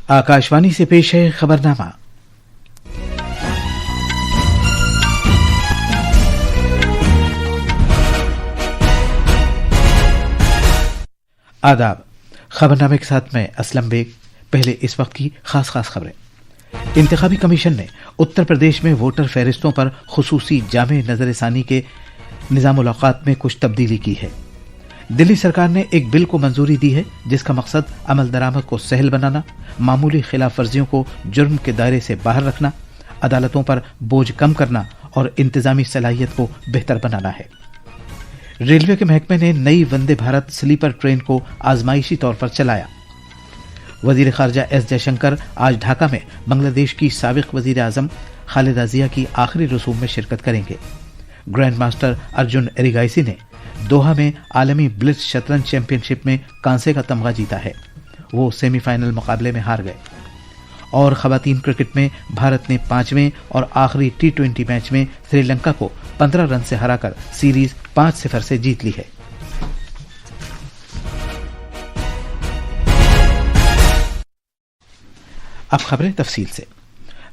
आकाशवाणी से पेश है खबरनामा। आदाब। खबरनामे के साथ मैं असलम बेग। पहले इस वक्त की खास खबरें। इंतखाबी कमीशन ने उत्तर प्रदेश में वोटर फहरिस्तों पर खुसूसी जामे नजरसानी के निज़ाम-उल-औक़ात में कुछ तब्दीली की है। दिल्ली सरकार ने एक बिल को मंजूरी दी है जिसका मकसद अमल दरामद को सहल बनाना, मामूली खिलाफ वर्जियों को जुर्म के दायरे से बाहर रखना, अदालतों पर बोझ कम करना और इंतजामी सलाहियत को बेहतर बनाना है। रेलवे के महकमे ने नई वंदे भारत स्लीपर ट्रेन को आजमाइशी तौर पर चलाया। वजीर खारजा एस जयशंकर आज ढाका में बांग्लादेश की साबिक वजीर आजम खालिदा जिया की आखिरी रसूम में शिरकत करेंगे। ग्रैंड मास्टर अर्जुन एरिगाइसी ने दोहा में आलमी ब्लिट्ज शतरंज चैंपियनशिप में कांसे का तमगा जीता है। वो सेमीफाइनल मुकाबले में हार गए। और खवातीन क्रिकेट में भारत ने 5वें और आखिरी T20 मैच में श्रीलंका को 15 रन से हराकर सीरीज 5-0 से जीत ली है। अब खबरें तफसील से।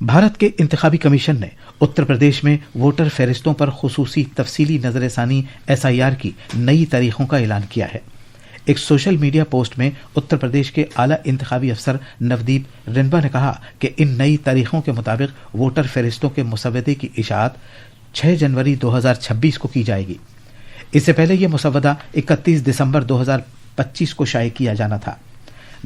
भारत के इंतखाबी कमीशन ने उत्तर प्रदेश में वोटर फहरिस्तों पर खुसूसी तफसीली नजरसानी SIR की नई तारीखों का ऐलान किया है। एक सोशल मीडिया पोस्ट में उत्तर प्रदेश के आला इंतखाबी अफसर नवदीप रिनवा ने कहा कि इन नई तारीखों के मुताबिक वोटर फहरिस्तों के मुसवदे की इशाअत 6 जनवरी 2026 को की जाएगी। इससे पहले यह मुसवदा 31 दिसंबर 2025 को शाये किया जाना था।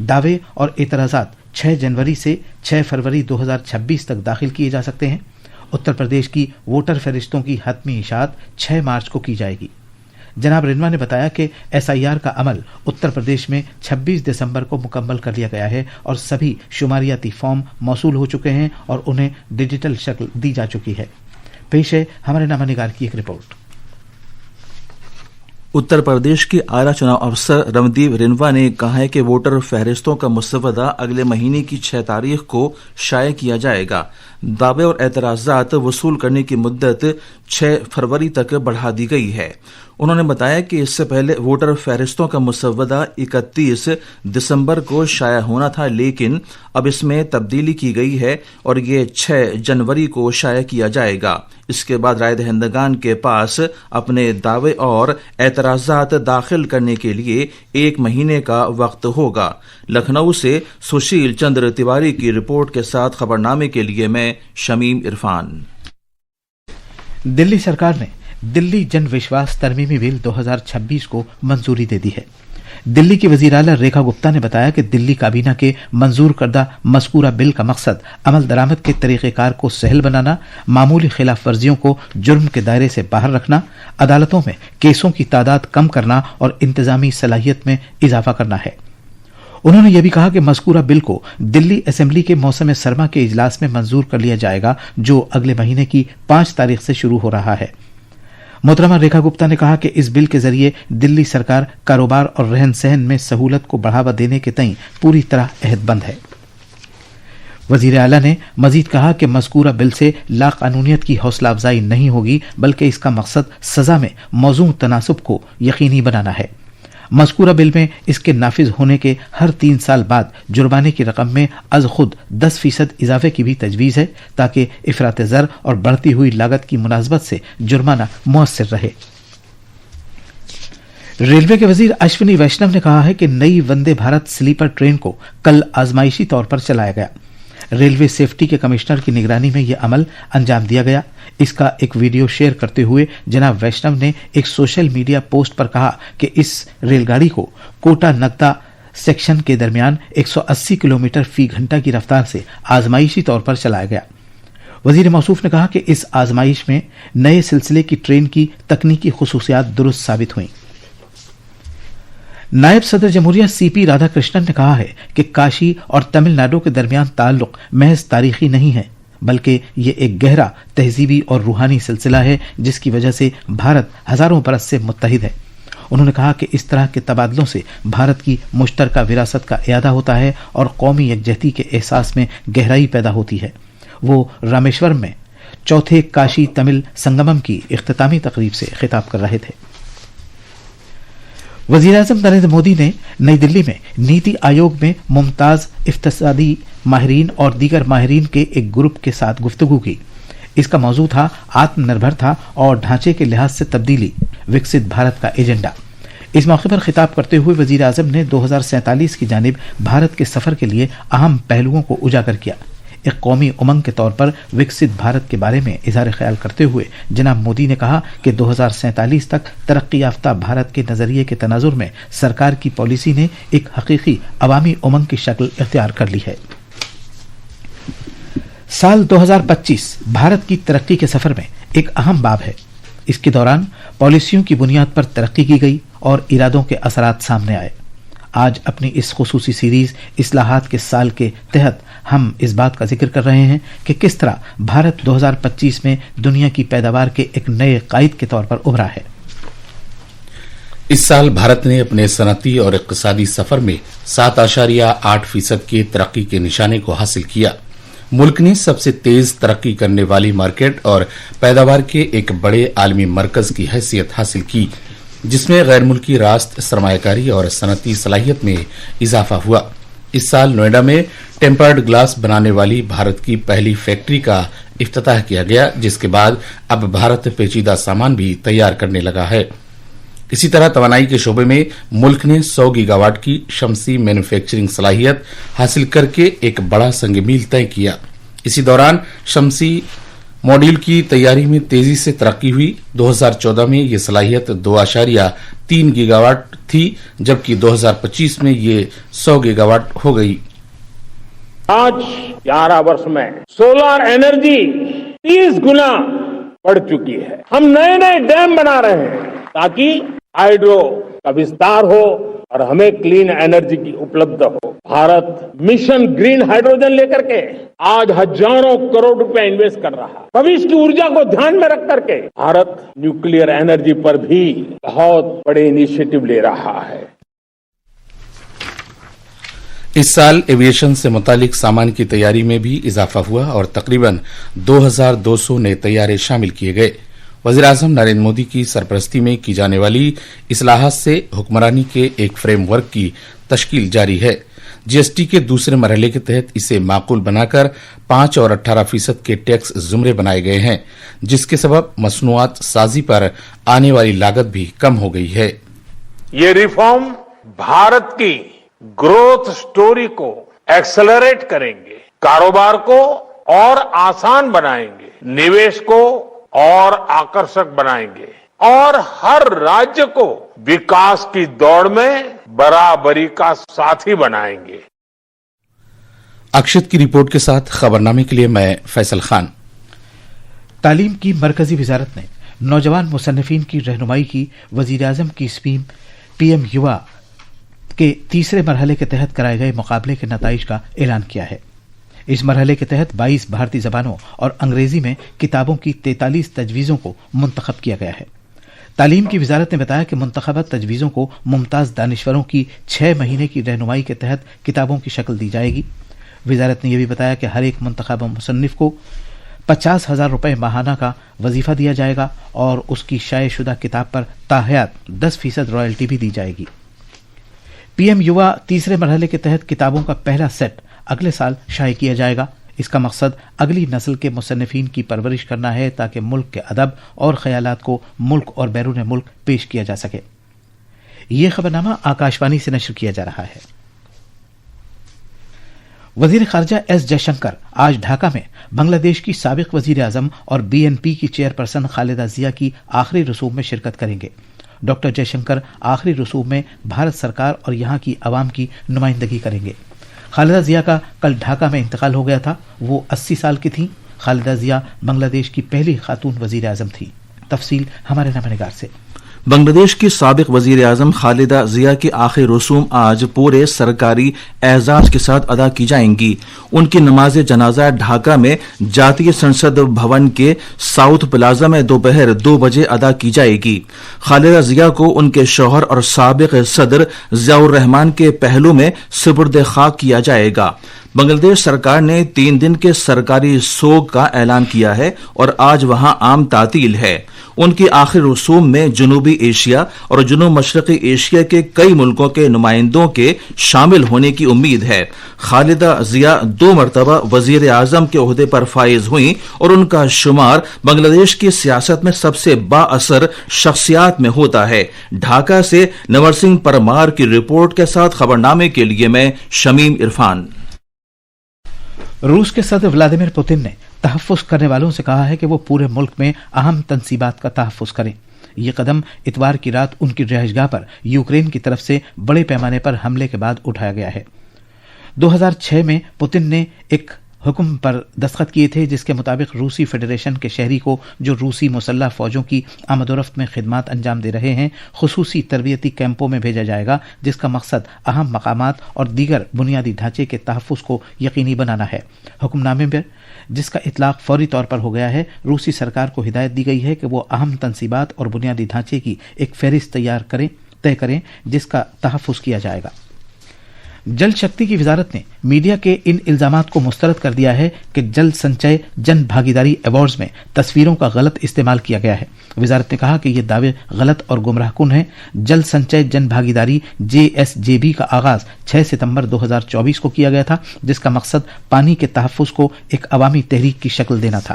दावे और एतराज़ात 6 जनवरी से 6 फरवरी 2026 तक दाखिल किए जा सकते हैं। उत्तर प्रदेश की वोटर फहरिस्तों की हतमी इशाअत 6 मार्च को की जाएगी। जनाब रिनवा ने बताया कि SIR का अमल उत्तर प्रदेश में 26 दिसंबर को मुकम्मल कर लिया गया है और सभी शुमारियाती फॉर्म मौसूल हो चुके हैं और उन्हें डिजिटल शक्ल दी जा चुकी है। पेश है हमारे नामानिगार की एक रिपोर्ट। उत्तर प्रदेश के आला चुनाव अफसर रमदीप रिनवा ने कहा है कि वोटर फहरिस्तों का मुसवदा अगले महीने की 6 तारीख को शाये किया जाएगा। दावे और एतराज़ात वसूल करने की मुद्दत 6 फरवरी तक बढ़ा दी गई है। उन्होंने बताया कि इससे पहले वोटर फहरिस्तों का मुसवदा 31 दिसंबर को शाया होना था, लेकिन अब इसमें तब्दीली की गई है और ये 6 जनवरी को शाया किया जाएगा। इसके बाद राय दहिंदगान के पास अपने दावे और एतराज़ात दाखिल करने के लिए 1 महीने का वक्त होगा। लखनऊ से सुशील चंद्र तिवारी की रिपोर्ट के साथ खबरनामे के लिए मैं शमीम इरफान। दिल्ली सरकार ने दिल्ली जन विश्वास तरमीमी बिल 2026 को मंजूरी दे दी है। दिल्ली की वजीर आला रेखा गुप्ता ने बताया कि दिल्ली काबीना के मंजूर करदा मज़कूरा बिल का मकसद अमल दरामद के तरीक़ेकार को सहल बनाना, मामूली खिलाफ वर्जियों को जुर्म के दायरे से बाहर रखना, अदालतों में केसों की तादाद कम करना और इंतजामी सलाहियत में इजाफा करना है। उन्होंने यह भी कहा कि मज़कूरा बिल को दिल्ली असेंबली के मौसम सरमा के इजलास में मंजूर कर लिया जाएगा, जो अगले महीने की 5 तारीख से शुरू हो रहा है। मोहतरमा रेखा गुप्ता ने कहा कि इस बिल के जरिए दिल्ली सरकार कारोबार और रहन सहन में सहूलत को बढ़ावा देने के तई पूरी तरह अहदबंद है। वजीर आला ने मजीद कहा कि मज़कूरा बिल से लाक़ानूनियत की हौसला अफजाई नहीं होगी, बल्कि इसका मकसद सजा में मौजूद तनासुब को यकीनी बनाना है। मज़कूरा बिल में इसके नाफिज होने के हर 3 साल बाद जुर्माने की रकम में अज खुद 10% इजाफे की भी तजवीज़ है, ताकि इफरात ज़र और बढ़ती हुई लागत की मुनासबत से जुर्माना मुअस्सिर रहे। रेलवे के वजीर अश्विनी वैष्णव ने कहा है कि नई वंदे भारत स्लीपर ट्रेन को कल आजमाइशी तौर पर चलाया गया। रेलवे सेफ्टी के कमिश्नर की निगरानी में यह अमल अंजाम दिया गया। इसका एक वीडियो शेयर करते हुए जनाब वैष्णव ने एक सोशल मीडिया पोस्ट पर कहा कि इस रेलगाड़ी को कोटा नगदा सेक्शन के दरमियान 180 किलोमीटर फी घंटा की रफ्तार से आजमाइशी तौर पर चलाया गया। वजीर मौसूफ ने कहा कि इस आजमाइश में नए सिलसिले की ट्रेन की तकनीकी खुसूसियात दुरुस्त साबित हुई। नायब सदर जमहूरिया CP राधाकृष्णन ने कहा है कि काशी और तमिलनाडु के दरमियान ताल्लुक महज तारीखी नहीं है, बल्कि ये एक गहरा तहजीबी और रूहानी सिलसिला है जिसकी वजह से भारत हजारों बरस से मुत्तहिद है। उन्होंने कहा कि इस तरह के तबादलों से भारत की मुश्तरका विरासत का इयादा होता है और कौमी यकजहती के एहसास में गहराई पैदा होती है। वो रामेश्वरम में चौथे काशी तमिल संगमम की इख्तितामी तकरीब से खिताब कर रहे थे। वजीर आजम नरेंद्र मोदी ने नई दिल्ली में नीति आयोग में मुमताज इफ्तिसादी माहिरीन और दीगर माहिरीन के एक ग्रुप के साथ गुफ्तगू की। इसका मौजू था आत्मनिर्भरता और ढांचे के लिहाज से तब्दीली, विकसित भारत का एजेंडा। इस मौके पर खिताब करते हुए वजीर आजम ने 2047 की जानिब भारत के सफर के लिए अहम पहलुओं को उजागर किया। एक कौमी उमंग के तौर पर विकसित भारत के बारे में इजहार ख्याल करते हुए जनाब मोदी ने कहा कि 2047 तक तरक्की याफ्ता भारत के नजरिए के तनाजुर में सरकार की पॉलिसी ने एक हकीकी अवामी उमंग की शक्ल इख्तियार कर ली है। साल 2025 भारत की तरक्की के सफर में एक अहम बाब है। इसके दौरान पॉलिसियों की बुनियाद पर तरक्की की गई और इरादों के असरात सामने आए। आज अपनी इस खुसूसी सीरीज इस्लाहात के साल के तहत हम इस बात का जिक्र कर रहे हैं कि किस तरह भारत 2025 में दुनिया की पैदावार के एक नए कायद के तौर पर उभरा है। इस साल भारत ने अपने सनती और इक्तिसादी सफर में 7.8% की तरक्की के निशाने को हासिल किया। मुल्क ने सबसे तेज तरक्की करने वाली मार्केट और पैदावार के एक बड़े आलमी मरकज की हैसियत हासिल की, जिसमें गैर मुल्की रास्त सरमायाकारी और सनती सलाहियत में इजाफा हुआ। इस साल नोएडा में टेम्पर्ड ग्लास बनाने वाली भारत की पहली फैक्ट्री का इफ्तिताह किया गया, जिसके बाद अब भारत पेचीदा सामान भी तैयार करने लगा है। इसी तरह तवानाई के शोबे में मुल्क ने 100 गीगावाट की शमसी मैन्युफैक्चरिंग सलाहियत हासिल करके एक बड़ा संग-मील तय किया। इसी दौरान शमसी मॉड्यूल की तैयारी में तेजी से तरक्की हुई। 2014 में ये सलाहियत 2.3 गीगावाट थी, जबकि 2025 में ये 100 गीगावाट हो गई। आज 11 वर्ष में सोलर एनर्जी 30 गुना बढ़ चुकी है। हम नए नए डैम बना रहे हैं ताकि हाइड्रो का विस्तार हो और हमें क्लीन एनर्जी की उपलब्ध हो। भारत मिशन ग्रीन हाइड्रोजन लेकर के आज हजारों करोड़ रुपया इन्वेस्ट कर रहा है। भविष्य की ऊर्जा को ध्यान में रख करके भारत न्यूक्लियर एनर्जी पर भी बहुत बड़े इनिशिएटिव ले रहा है। इस साल एविएशन से मुतालिक सामान की तैयारी में भी इजाफा हुआ और तकरीबन 2200 नए तैयारे शामिल किए गए। वजीर आजम नरेंद्र मोदी की सरपरस्ती में की जाने वाली इस्लाहात से हुक्मरानी के एक फ्रेमवर्क की तश्कील जारी है। जीएसटी के दूसरे मरहले के तहत इसे माकूल बनाकर 5 और 18% के टैक्स जुमरे बनाए गए हैं, जिसके सबब मसनूआत साजी पर आने वाली लागत भी कम हो गई है। ये रिफॉर्म भारत की ग्रोथ स्टोरी को एक्सेलरेट करेंगे, कारोबार को और आसान बनाएंगे, निवेश को और आकर्षक बनाएंगे और हर राज्य को विकास की दौड़ में बराबरी का साथी बनाएंगे। अक्षत की रिपोर्ट के साथ खबरनामे के लिए मैं फैसल खान। तालीम की मरकजी वजारत ने नौजवान मुसन्निफीन की रहनुमाई की वजीर आजम की स्कीम पीएम युवा के तीसरे मरहले के तहत कराए गए मुकाबले के नताइज का ऐलान किया है। इस मरहले के तहत 22 भारतीय जबानों और अंग्रेजी में किताबों की 43 तजवीज़ों को मुंतखब किया गया है। तालीम की वजारत ने बताया कि मुंतखबा तजवीज़ों को मुमताज़ दानिश्वरों की 6 महीने की रहनुमाई के तहत किताबों की शक्ल दी जाएगी। वजारत ने यह भी बताया कि हर एक मुंतखबा मुसन्निफ को 50,000 रुपये माहाना का वजीफा दिया जाएगा और उसकी शाये-शुदा किताब पर ताहयात 10% रॉयल्टी भी दी जाएगी। पीएम युवा तीसरे मरहले के तहत किताबों का पहला सेट अगले साल शाये किया जाएगा। इसका मकसद अगली नस्ल के मुसन्निफीन की परवरिश करना है ताकि मुल्क के अदब और ख्यालात को मुल्क और बैरून मुल्क पेश किया जा सके। यह खबरनामा आकाशवाणी से नश्र किया जा रहा है। वजीर खारजा एस जयशंकर आज ढाका में बांग्लादेश की साबिक वजीर आजम और बीएनपी की चेयरपर्सन खालिदा जिया की आखिरी रसूम में शिरकत करेंगे। डॉक्टर जयशंकर आखिरी रसूम में भारत सरकार और यहां की आवाम की नुमाइंदगी करेंगे। खालिदा जिया का कल ढाका में इंतकाल हो गया था। वो 80 साल की थीं। खालिदा जिया बांग्लादेश की पहली खातून वजीर आजम थी। तफसील हमारे नामनिगार से। बांग्लादेश की साबिक वजीर आजम खालिदा जिया की आखिरी रसूम आज पूरे सरकारी एजाज के साथ अदा की जाएंगी। उनकी नमाज जनाजा ढाका में जातीय संसद भवन के साउथ प्लाजा में दोपहर 2 बजे अदा की जाएगी। खालिदा जिया को उनके शौहर और साबिक सदर जियाउर रहमान के पहलू में सुपुर्द खाक किया जाएगा। بنگلہ دیش سرکار نے 3 دن کے سرکاری سوگ کا اعلان کیا ہے اور آج وہاں عام تعطیل ہے. ان کی آخری رسوم میں جنوبی ایشیا اور جنوب مشرقی ایشیا کے کئی ملکوں کے نمائندوں کے شامل ہونے کی امید ہے. خالدہ ضیاء 2 مرتبہ وزیر اعظم کے عہدے پر فائز ہوئیں اور ان کا شمار بنگلہ دیش کی سیاست میں سب سے با اثر شخصیات میں ہوتا ہے. ڈھاکہ سے نور سنگھ پرمار کی رپورٹ کے ساتھ خبرنامے کے لیے میں شمیم عرفان. روس کے صدر ولادیمیر پوتن نے تحفظ کرنے والوں سے کہا ہے کہ وہ پورے ملک میں اہم تنصیبات کا تحفظ کریں. یہ قدم اتوار کی رات ان کی رہائش گاہ پر یوکرین کی طرف سے بڑے پیمانے پر حملے کے بعد اٹھایا گیا ہے. 2006 میں پوتن نے ایک حکم پر دستخط کیے تھے جس کے مطابق روسی فیڈریشن کے شہری کو جو روسی مسلح فوجوں کی آمد و رفت میں خدمات انجام دے رہے ہیں خصوصی تربیتی کیمپوں میں بھیجا جائے گا جس کا مقصد اہم مقامات اور دیگر بنیادی ڈھانچے کے تحفظ کو یقینی بنانا ہے. حکم نامے میں جس کا اطلاق فوری طور پر ہو گیا ہے روسی سرکار کو ہدایت دی گئی ہے کہ وہ اہم تنصیبات اور بنیادی ڈھانچے کی ایک فہرست طے کریں جس کا تحفظ کیا جائے گا. جل شکتی کی وزارت نے میڈیا کے ان الزامات کو مسترد کر دیا ہے کہ جل سنچے جن بھاگیداری ایوارڈز میں تصویروں کا غلط استعمال کیا گیا ہے. وزارت نے کہا کہ یہ دعوے غلط اور گمراہ کن ہیں. جل سنچے جن بھاگیداری JSJB کا آغاز 6 ستمبر 2024 کو کیا گیا تھا جس کا مقصد پانی کے تحفظ کو ایک عوامی تحریک کی شکل دینا تھا.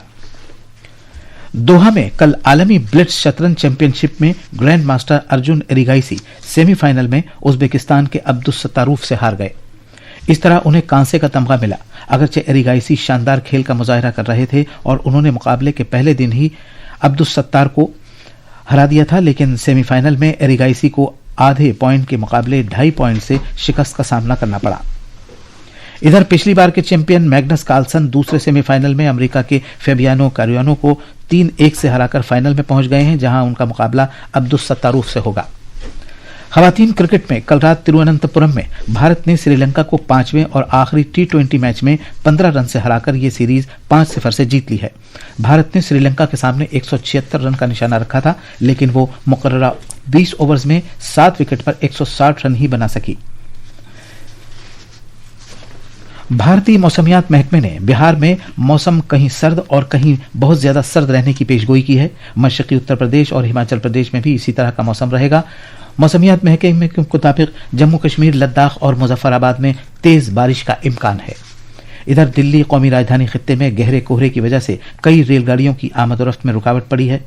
دوحہ میں کل عالمی بلٹز شطرنج چیمپئن شپ میں grandmaster Arjun Erigaisi semi final میں ازبکستان کے عبدالستاروف سے ہار گئے. اس طرح انہیں کانسے کا تمغہ ملا. اگرچہ ایریگائسی شاندار کھیل کا مظاہرہ کر رہے تھے اور انہوں نے مقابلے کے پہلے دن ہی عبدالستار کو ہرا دیا تھا لیکن سیمی فائنل میں ایریگائسی کو آدھے پوائنٹ کے مقابلے 2.5 پوائنٹ سے شکست کا سامنا کرنا پڑا. ادھر پچھلی بار کے چیمپئن میگنس کارلسن دوسرے سیمی فائنل میں امریکہ کے فیبیانو کاریانو کو 3-1 سے ہرا کر فائنل میں پہنچ گئے ہیں جہاں ان کا مقابلہ عبدالستاروف سے ہوگا. خواتین کرکٹ میں کل رات ترووننتپورم میں بھارت نے سری لنکا کو 5ویں اور آخری T20 میچ میں 15 رن سے ہرا کر یہ سیریز 5-0 سے جیت لی ہے. بھارت نے سری لنکا کے سامنے 176 رن کا نشانہ رکھا تھا لیکن وہ مقررہ 20 اوورز میں 7 وکٹ پر 160 رن ہی بنا سکی. بھارتی موسمیات محکمے نے بہار میں موسم کہیں سرد اور کہیں بہت زیادہ سرد رہنے کی پیشگوئی کی ہے. مشرقی اتر پردیش اور ہماچل پردیش میں بھی اسی طرح کا موسم رہے گا. موسمیات محکمے کے مطابق جموں کشمیر، لداخ اور مظفر آباد میں تیز بارش کا امکان ہے. ادھر دلی قومی راجدھانی خطے میں گہرے کہرے کی وجہ سے کئی ریل گاڑیوں کی آمد و رفت میں رکاوٹ پڑی ہے.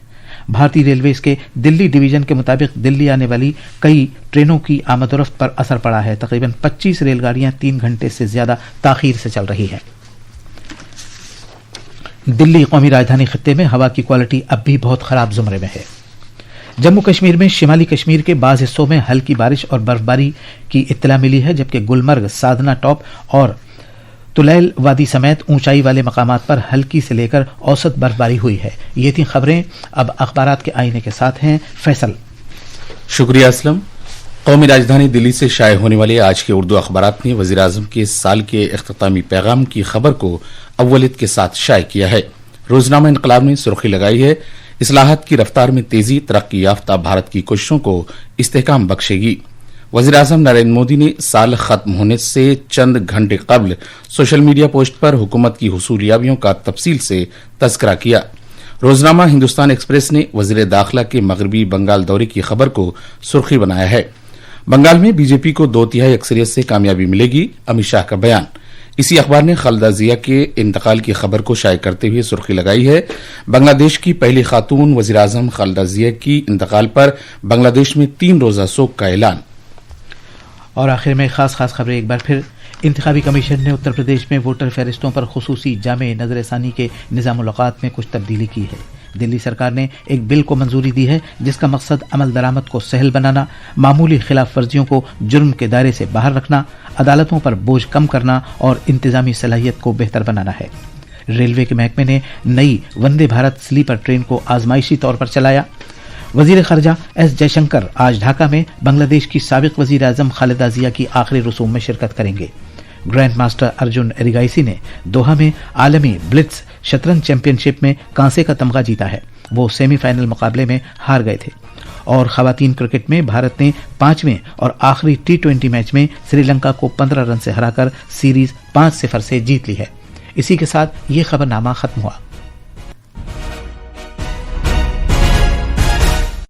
بھارتی ریلویز کے دلی ڈویژن کے مطابق دلی آنے والی کئی ٹرینوں کی آمد و رفت پر اثر پڑا ہے. تقریباً 25 ریل گاڑیاں 3 گھنٹے سے زیادہ تاخیر سے چل رہی ہیں. دلی قومی راجدھانی خطے میں ہوا کی کوالٹی اب بھی بہت خراب زمرے میں ہے. جموں کشمیر میں شمالی کشمیر کے بعض حصوں میں ہلکی بارش اور برفباری کی اطلاع ملی ہے جبکہ گلمرگ، سادنا ٹاپ اور تلیل وادی سمیت اونچائی والے مقامات پر ہلکی سے لے کر اوسط برفباری ہوئی ہے. یہ تھی خبریں. اب اخبارات کے آئینے کے ساتھ ہیں فیصل. شکریہ اسلم. قومی راجدھانی دلی سے شائع ہونے والے آج کے اردو اخبارات نے وزیراعظم کے سال کے اختتامی پیغام کی خبر کو اولیت کے ساتھ شائع کیا ہے. روزنامہ انقلاب نے سرخی لگائی ہے اصلاحات کی رفتار میں تیزی ترقی یافتہ بھارت کی کوششوں کو استحکام بخشے گی. وزیراعظم نریندر مودی نے سال ختم ہونے سے چند گھنٹے قبل سوشل میڈیا پوسٹ پر حکومت کی حصولیابیوں کا تفصیل سے تذکرہ کیا. روزنامہ ہندوستان ایکسپریس نے وزیر داخلہ کے مغربی بنگال دورے کی خبر کو سرخی بنایا ہے. بنگال میں BJP کو 2/3 اکثریت سے کامیابی ملے گی، امت شاہ کا بیان. اسی اخبار نے خالدہ ضیاء کے انتقال کی خبر کو شائع کرتے ہوئے سرخی لگائی ہے بنگلہ دیش کی پہلی خاتون وزیراعظم خالدہ ضیاء کی انتقال پر بنگلہ دیش میں 3 روزہ سوگ کا اعلان. اور آخر میں خاص خبریں ایک بار پھر. انتخابی کمیشن نے اتر پردیش میں ووٹر فہرستوں پر خصوصی جامع نظر ثانی کے نظام الاوقات میں کچھ تبدیلی کی ہے. دلی سرکار نے ایک بل کو منظوری دی ہے جس کا مقصد عمل درآمد کو سہل بنانا، معمولی خلاف ورزیوں کو جرم کے دائرے سے باہر رکھنا، عدالتوں پر بوجھ کم کرنا اور انتظامی صلاحیت کو بہتر بنانا ہے. ریلوے کے محکمے نے نئی وندے بھارت سلیپر ٹرین کو آزمائشی طور پر چلایا. وزیر خارجہ ایس جے شنکر آج ڈھاکہ میں بنگلہ دیش کی سابق وزیر اعظم خالدہ ضیاء کی آخری رسوم میں شرکت کریں گے. گرینڈ ماسٹر ارجن ایریگائسی نے دوحہ میں عالمی بلٹز شطرنج چیمپئن شپ میں کانسے کا تمغہ جیتا ہے. وہ سیمی فائنل مقابلے میں ہار گئے تھے. اور خواتین کرکٹ میں بھارت نے 5ویں اور آخری T20 میچ میں سری لنکا کو 15 رن سے ہرا کر سیریز 5-0 سے جیت لی ہے۔ اسی کے ساتھ یہ خبرنامہ ختم ہوا۔